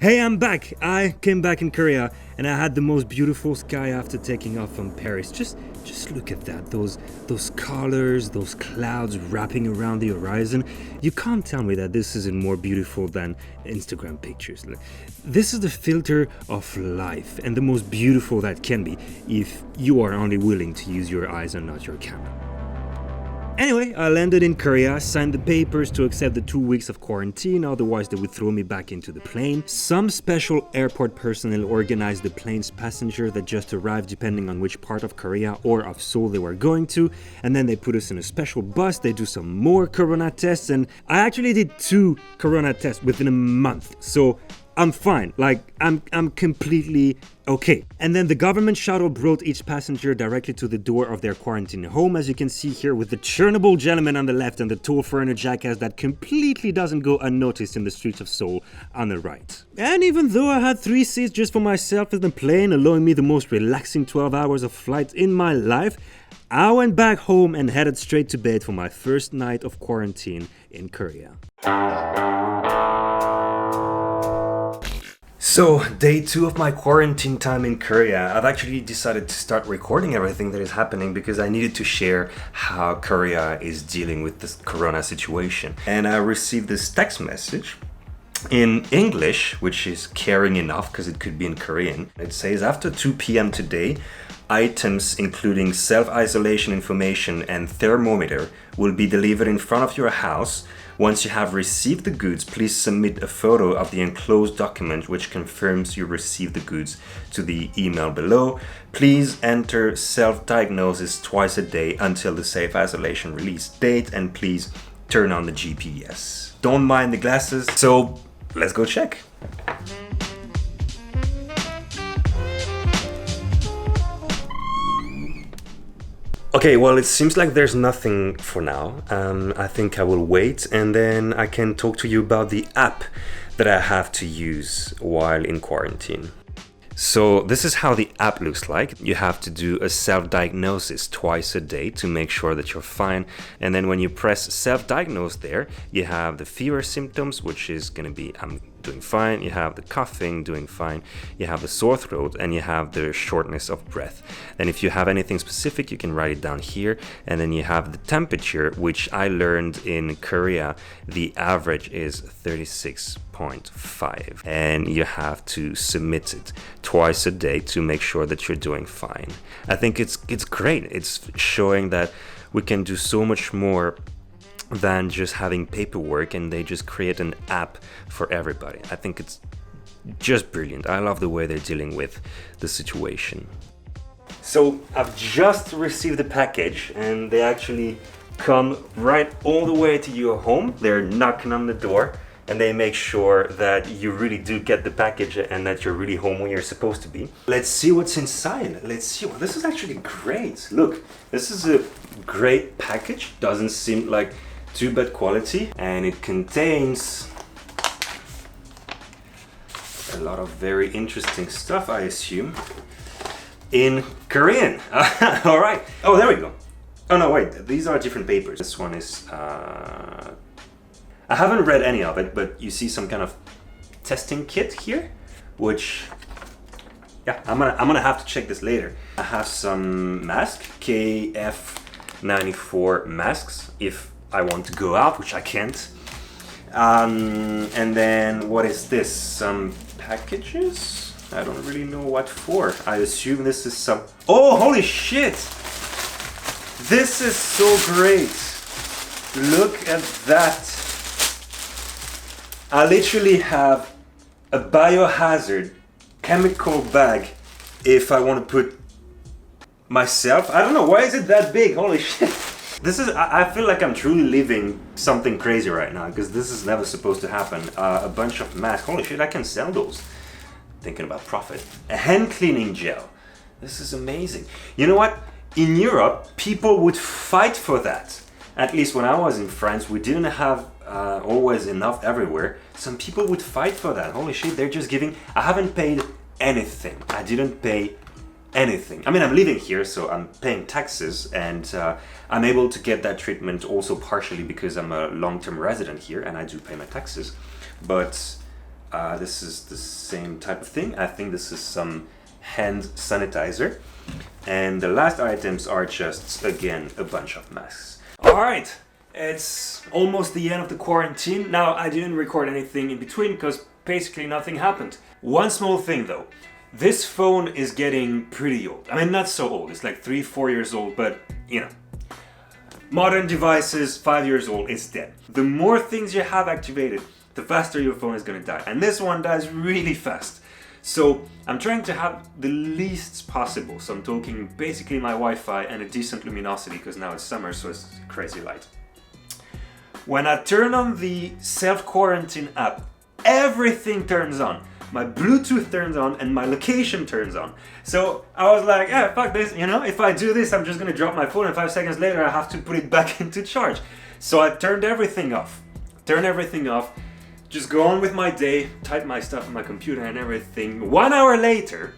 Hey, I'm back! I came back in Korea and I had the most beautiful sky after taking off from Paris. Just look at that. Those colors, those clouds wrapping around the horizon. You can't tell me that this isn't more beautiful than Instagram pictures. This is the filter of life and the most beautiful that can be if you are only willing to use your eyes and not your camera. Anyway, I landed in Korea, signed the papers to accept the 2 weeks of quarantine, otherwise they would throw me back into the plane. Some special airport personnel organized the plane's passenger that just arrived depending on which part of Korea or of Seoul they were going to, and then they put us in a special bus, they do some more corona tests, and I actually did 2 corona tests within a month, so I'm fine, I'm completely okay. And then the government shuttle brought each passenger directly to the door of their quarantine home, as you can see here with the Chernobyl gentleman on the left and the tall foreigner jackass that completely doesn't go unnoticed in the streets of Seoul on the right. And even though I had 3 seats just for myself in the plane, allowing me the most relaxing 12 hours of flight in my life, I went back home and headed straight to bed for my first night of quarantine in Korea. So, day 2 of my quarantine time in Korea, I've actually decided to start recording everything that is happening because I needed to share how Korea is dealing with this corona situation. And I received this text message in English, which is caring enough because it could be in Korean. It says, after 2 p.m. today, items including self-isolation information and thermometer will be delivered in front of your house. Once you have received the goods, please submit a photo of the enclosed document which confirms you received the goods to the email below. Please enter self-diagnosis twice a day until the safe isolation release date, and please turn on the GPS. Don't mind the glasses, so let's go check. Okay, well, it seems like there's nothing for now. I think I will wait and then I can talk to you about the app that I have to use while in quarantine. So this is how the app looks like. You have to do a self-diagnosis twice a day to make sure that you're fine. And then when you press self-diagnose there, you have the fever symptoms, which is going to be I'm doing fine. You have the coughing, doing fine. You have the sore throat, and you have the shortness of breath. And if you have anything specific, you can write it down here. And then you have the temperature, which I learned in Korea, the average is 36.5. And you have to submit it twice a day to make sure that you're doing fine. I think it's great. It's showing that we can do so much more than just having paperwork, and they just create an app for everybody. I think it's just brilliant. I love the way they're dealing with the situation. So I've just received the package and they actually come right all the way to your home. They're knocking on the door and they make sure that you really do get the package and that you're really home when you're supposed to be. Let's see what's inside. Let's see. Well, this is actually great. Look, this is a great package. Doesn't seem like too bad quality, and it contains a lot of very interesting stuff, I assume, in Korean. All right. Oh, there we go. Oh no, wait, these are different papers. This one is I haven't read any of it, but you see some kind of testing kit here, which yeah, I'm gonna have to check this later. I have some masks, KF94 masks, if I want to go out, which I can't. And then what is this? Some packages? I don't really know what for. I assume this is some... Oh, holy shit! This is so great. Look at that. I literally have a biohazard chemical bag if I want to put myself. I don't know, why is it that big? Holy shit. This is, I feel like I'm truly living something crazy right now because this is never supposed to happen. A bunch of masks. Holy shit, I can sell those. Thinking about profit. A hand cleaning gel. This is amazing. You know what? In Europe, people would fight for that. At least when I was in France, we didn't have always enough everywhere. Some people would fight for that. Holy shit, they're just giving... I haven't paid anything. I didn't pay anything. I mean, I'm living here, so I'm paying taxes, and I'm able to get that treatment also partially because I'm a long-term resident here and I do pay my taxes. But This is the same type of thing. I think this is some hand sanitizer. And the last items are just, again, a bunch of masks. Alright, it's almost the end of the quarantine. Now, I didn't record anything in between because basically nothing happened. One small thing though. This phone is getting pretty old. I mean, not so old. It's like 3-4 years old, but you know. Modern devices, 5 years old, it's dead. The more things you have activated, the faster your phone is gonna die. And this one dies really fast. So I'm trying to have the least possible. So I'm talking basically my Wi-Fi and a decent luminosity because now it's summer, so it's crazy light. When I turn on the self-quarantine app, everything turns on. My Bluetooth turns on and my location turns on. So I was like, yeah, fuck this, you know, if I do this, I'm just gonna drop my phone and 5 seconds later I have to put it back into charge. So I turned everything off. Just go on with my day, type my stuff on my computer and everything. 1 hour later,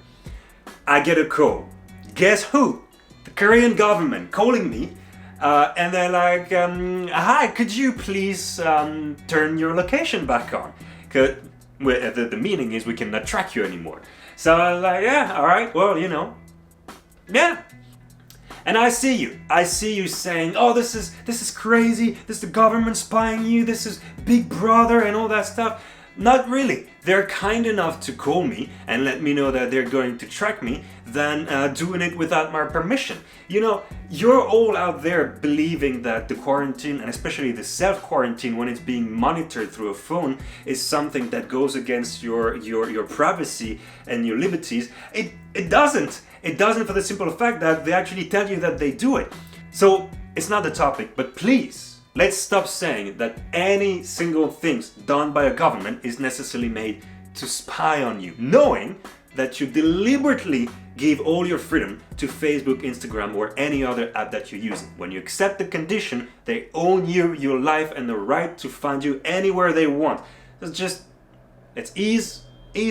I get a call. Guess who? The Korean government calling me. And they're like, hi, could you please turn your location back on? The meaning is we cannot track you anymore. So I was like, yeah, alright, well, you know, yeah. And I see you saying, oh, this is crazy, this is the government spying you, this is Big Brother and all that stuff. Not really. They're kind enough to call me and let me know that they're going to track me than doing it without my permission. You know, you're all out there believing that the quarantine, and especially the self-quarantine when it's being monitored through a phone, is something that goes against your privacy and your liberties. It doesn't. It doesn't, for the simple fact that they actually tell you that they do it. So it's not the topic, but please, let's stop saying that any single thing done by a government is necessarily made to spy on you, knowing that you deliberately give all your freedom to Facebook, Instagram, or any other app that you're using. When you accept the condition, they own you, your life, and the right to find you anywhere they want. Let's ease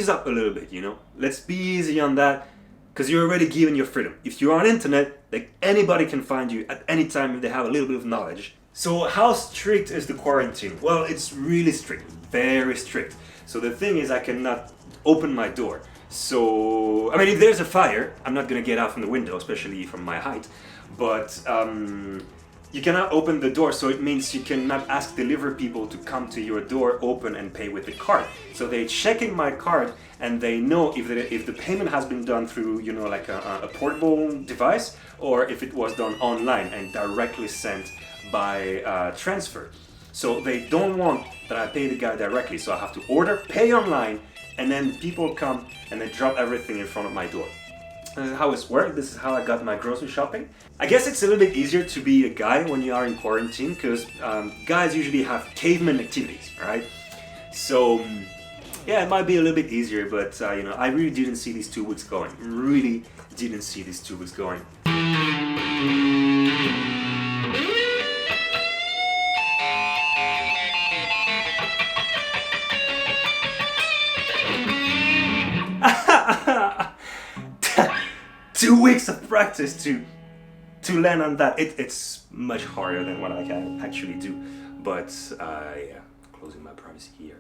up a little bit, you know? Let's be easy on that, because you're already given your freedom. If you're on internet, like, anybody can find you at any time if they have a little bit of knowledge. So how strict is the quarantine? Well, it's really strict, very strict. So the thing is, I cannot open my door. So, I mean, if there's a fire, I'm not gonna get out from the window, especially from my height. But you cannot open the door, so it means you cannot ask delivery people to come to your door, open and pay with the card. So they're checking my card and they know if the payment has been done through, you know, like a portable device, or if it was done online and directly sent by transfer. So they don't want that I pay the guy directly, so I have to order, pay online, and then people come and they drop everything in front of my door. This is how it's worked. This is how I got my grocery shopping. I guess it's a little bit easier to be a guy when you are in quarantine, because guys usually have caveman activities, right? So yeah, it might be a little bit easier, but you know, I really didn't see these 2 weeks going. Really didn't see these 2 weeks going. Two weeks of practice to land on that. It's much harder than what I can actually do. But yeah, closing my privacy here.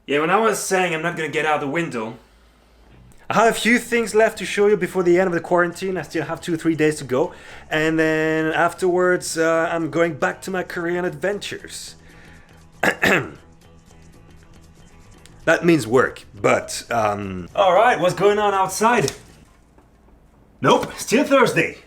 Yeah, when I was saying I'm not gonna get out the window, I have a few things left to show you before the end of the quarantine. I still have 2-3 days to go. And then afterwards, I'm going back to my Korean adventures. That means work, but alright, what's going on outside? Nope, still Thursday.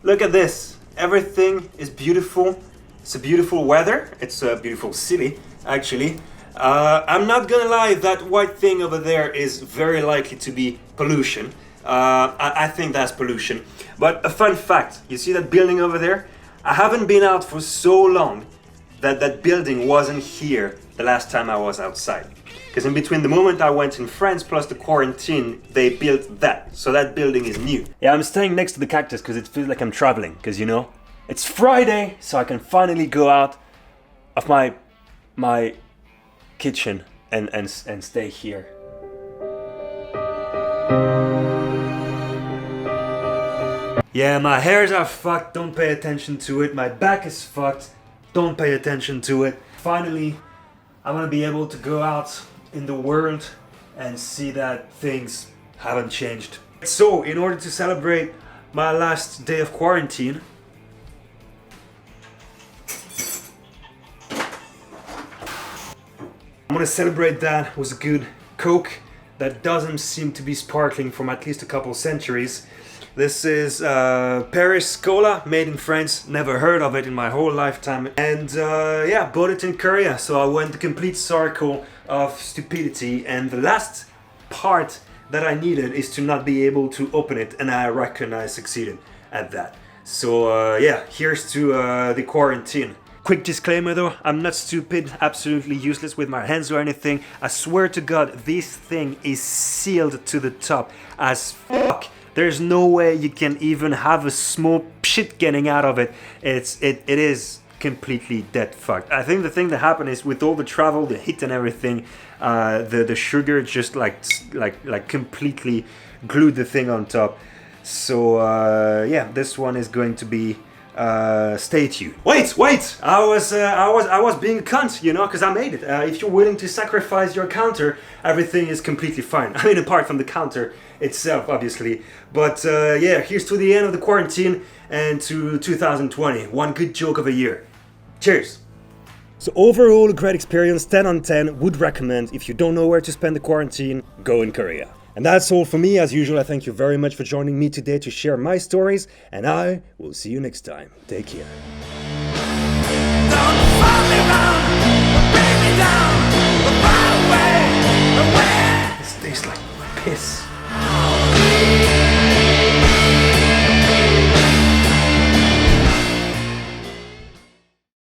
Look at this. Everything is beautiful. It's a beautiful weather. It's a beautiful city, actually. I'm not gonna lie, that white thing over there is very likely to be pollution. I think that's pollution. But a fun fact, you see that building over there? I haven't been out for so long that building wasn't here the last time I was outside. Because in between the moment I went in France plus the quarantine, they built that. So that building is new. Yeah, I'm staying next to the cactus because it feels like I'm traveling. Because, you know, it's Friday, so I can finally go out of my kitchen and stay here. Yeah, my hairs are fucked, don't pay attention to it. My back is fucked, don't pay attention to it. Finally, I'm gonna be able to go out in the world and see that things haven't changed. So, in order to celebrate my last day of quarantine, I'm gonna celebrate that with a good Coke that doesn't seem to be sparkling from at least a couple centuries. This is Paris Cola, made in France. Never heard of it in my whole lifetime. And yeah, bought it in Korea. So I went the complete circle of stupidity. And the last part that I needed is to not be able to open it. And I reckon I succeeded at that. So yeah, here's to the quarantine. Quick disclaimer though, I'm not stupid, absolutely useless with my hands or anything. I swear to God, this thing is sealed to the top as fuck. There's no way you can even have a small shit getting out of it. It is completely dead fucked. I think the thing that happened is with all the travel, the heat and everything, the sugar just like completely glued the thing on top. So yeah, this one is going to be stay tuned. Wait! I was being a cunt, you know, because I made it. If you're willing to sacrifice your counter, everything is completely fine. I mean, apart from the counter itself, obviously. But yeah, here's to the end of the quarantine and to 2020. One good joke of a year. Cheers! So overall, a great experience, 10 on 10, would recommend. If you don't know where to spend the quarantine, go in Korea. And that's all for me. As usual, I thank you very much for joining me today to share my stories, and I will see you next time. Take care. Don't follow me around, bring me down, far away. This tastes like piss.